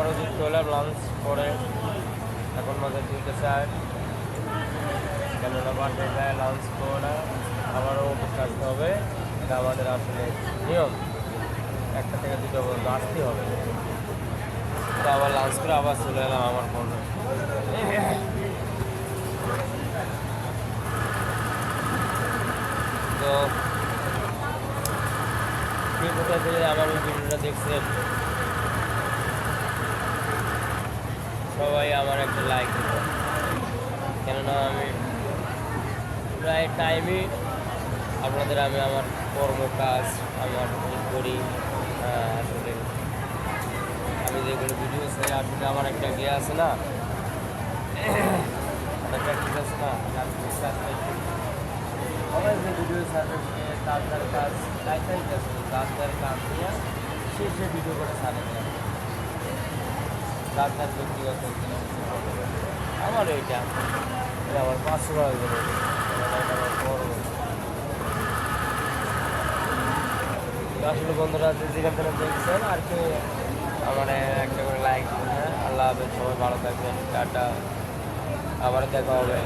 আবারও যুক্ত হলাম লাঞ্চ করে। এখন মাঝে 2:60, কেননা বাসায় যায় লাঞ্চ করে আবারও অফিস আসতে হবে। এটা আমাদের আসলে নিয়ম, 1টা থেকে 2টা পর্যন্ত আসতেই হবে। তো আবার লাঞ্চ করে আবার চলে এলাম আমার ফোনে। তো কে কোথা থেকে আমার এই ভিডিওটা দেখছেন সবাই আমার একটা লাইক দেবেন, কেননা আমি প্রায় টাইমই আপনাদের আমি আমার কর্মকাজ আমার করি। আসলে আমি যেগুলো ভিডিও চাই আসলে আমার একটা ইয়ে আছে না, প্র্যাকটিস আছে না, সবাই যে ভিডিও ছাড়বে তার কাজ একটাই কাজ, তার কাজ নিয়ে সে ভিডিও করে ছাড়ে দেয়, তার ব্যক্তিগত আমার এইটা আমার 500 টাকা করে আসলে বন্ধুরা যেখান থেকে দেখছেন আর কি আমার একটা করে লাইক দিন। আল্লাহ হাফেজ, সবাই ভালো থাকবেন, টাটা, আবার দেখা হবে।